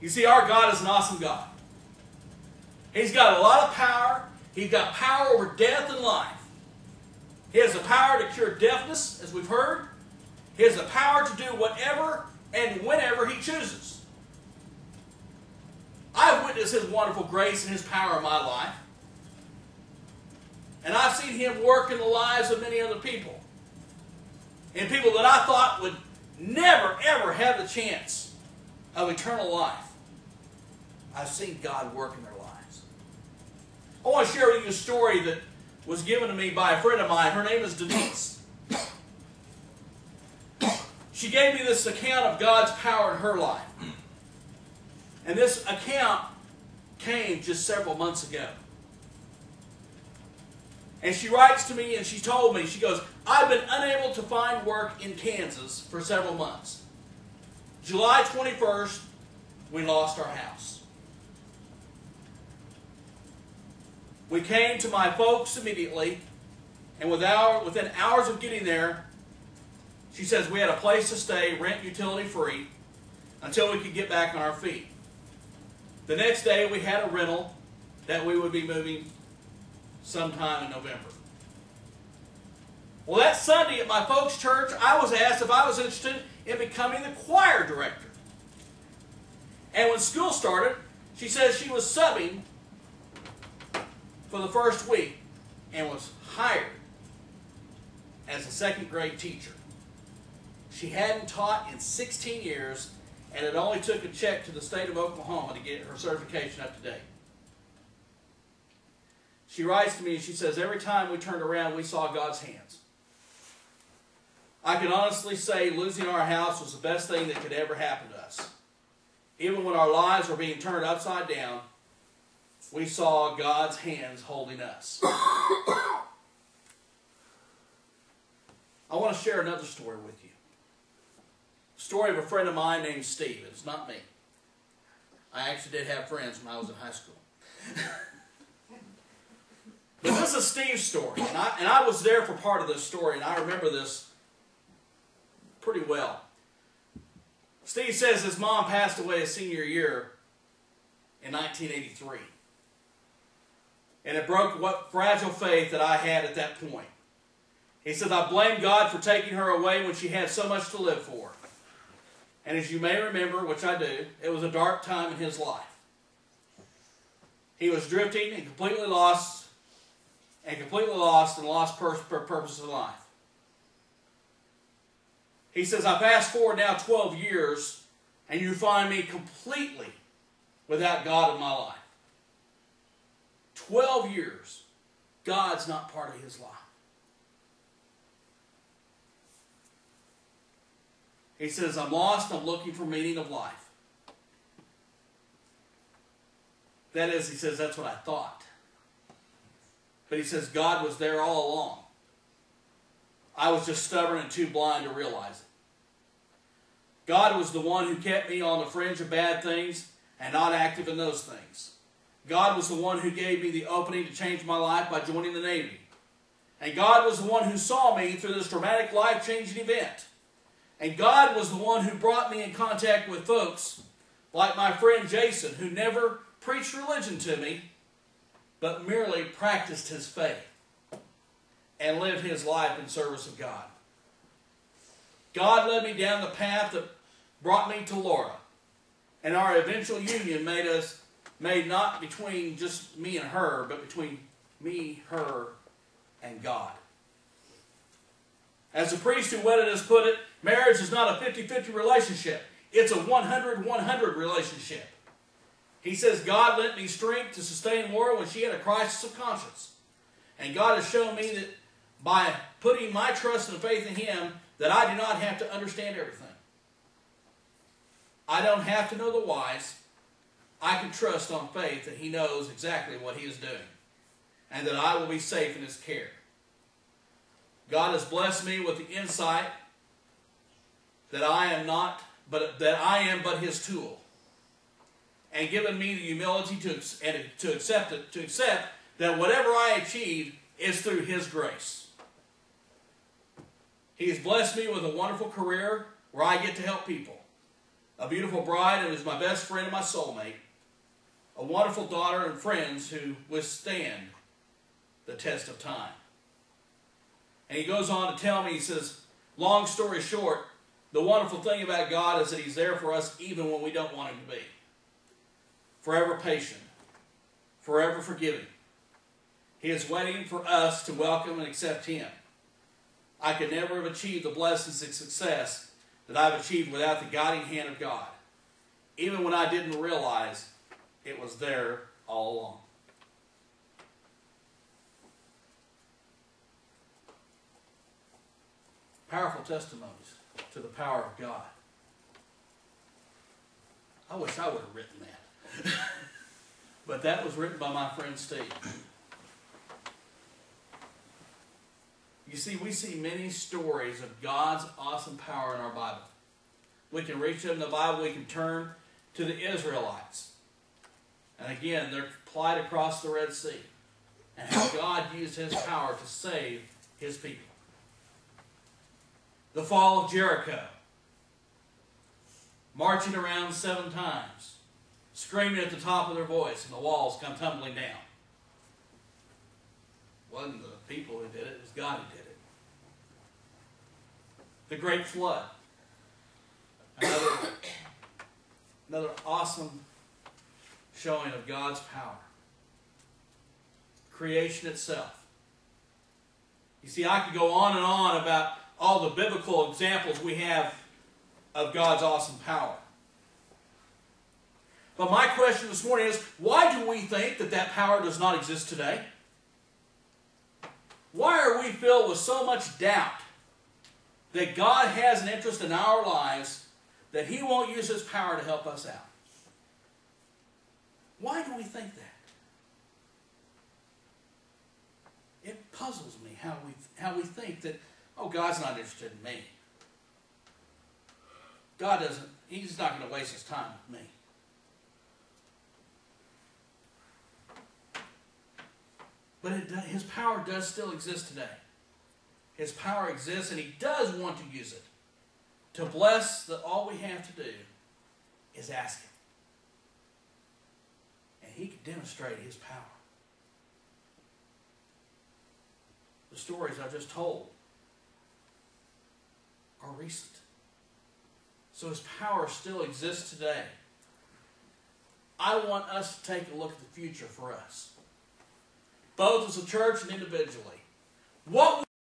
You see, our God is an awesome God. He's got a lot of power. He's got power over death and life. He has the power to cure deafness, as we've heard. He has the power to do whatever and whenever He chooses. I've witnessed His wonderful grace and His power in my life. And I've seen Him work in the lives of many other people. And people that I thought would never, ever have the chance of eternal life. I've seen God work in their lives. I want to share with you a story that was given to me by a friend of mine. Her name is Denise. She gave me this account of God's power in her life. And this account came just several months ago. And she writes to me and she told me, she goes, I've been unable to find work in Kansas for several months. July 21st, we lost our house. We came to my folks immediately, and within hours of getting there, she says we had a place to stay, rent utility free, until we could get back on our feet. The next day we had a rental that we would be moving sometime in November. Well, that Sunday at my folks' church, I was asked if I was interested in becoming the choir director. And when school started, she says she was subbing for the first week and was hired as a second grade teacher. She hadn't taught in 16 years, and it only took a check to the state of Oklahoma to get her certification up to date. She writes to me and she says, every time we turned around, we saw God's hands. I can honestly say losing our house was the best thing that could ever happen to us. Even when our lives were being turned upside down, we saw God's hands holding us. I want to share another story with you. A story of a friend of mine named Steve. It's not me. I actually did have friends when I was in high school. But this is Steve's story. And I was there for part of this story, and I remember this pretty well. Steve says his mom passed away his senior year in 1983. And it broke what fragile faith that I had at that point. He says, I blame God for taking her away when she had so much to live for. And as you may remember, which I do, it was a dark time in his life. He was drifting and completely lost and lost purpose of life. He says, I fast forward now 12 years, and you find me completely without God in my life. 12 years, God's not part of his life. He says, I'm lost, I'm looking for meaning of life. That is, he says, that's what I thought. But he says, God was there all along. I was just stubborn and too blind to realize it. God was the one who kept me on the fringe of bad things and not active in those things. God was the one who gave me the opening to change my life by joining the Navy. And God was the one who saw me through this dramatic life-changing event. And God was the one who brought me in contact with folks like my friend Jason, who never preached religion to me, but merely practiced his faith and lived his life in service of God. God led me down the path that brought me to Laura. And our eventual union made not between just me and her, but between me, her, and God. As the priest who wedded us put it, marriage is not a 50-50 relationship. It's a 100-100 relationship. He says, God lent me strength to sustain Laura when she had a crisis of conscience. And God has shown me that by putting my trust and faith in him, that I do not have to understand everything. I don't have to know the whys. I can trust on faith that he knows exactly what he is doing, and that I will be safe in his care. God has blessed me with the insight that I am but his tool, and given me the humility to accept that whatever I achieve is through his grace. He has blessed me with a wonderful career where I get to help people. a beautiful bride who is my best friend and my soulmate, a wonderful daughter and friends who withstand the test of time. And he goes on to tell me, he says, long story short, the wonderful thing about God is that he's there for us even when we don't want him to be. Forever patient, forever forgiving. He is waiting for us to welcome and accept him. I could never have achieved the blessings and success that I've achieved without the guiding hand of God, even when I didn't realize it was there all along. Powerful testimonies to the power of God. I wish I would have written that. But that was written by my friend Steve. You see, we see many stories of God's awesome power in our Bible. We can reach them in the Bible. We can turn to the Israelites. And again, they're plied across the Red Sea. And how God used his power to save his people. The fall of Jericho. Marching around 7 times. Screaming at the top of their voice, and the walls come tumbling down. It wasn't the people who did it, it was God who did it. The Great Flood. Another awesome showing of God's power. Creation itself. You see, I could go on and on about all the biblical examples we have of God's awesome power. But my question this morning is, why do we think that that power does not exist today? Why are we filled with so much doubt that God has an interest in our lives that he won't use his power to help us out? Why do we think that? It puzzles me how we think that, oh, God's not interested in me. He's not going to waste his time with me. But his power does still exist today. His power exists, and he does want to use it to bless. That all we have to do is ask him. And he can demonstrate his power. The stories I just told are recent. So his power still exists today. I want us to take a look at the future for us, both as a church and individually. What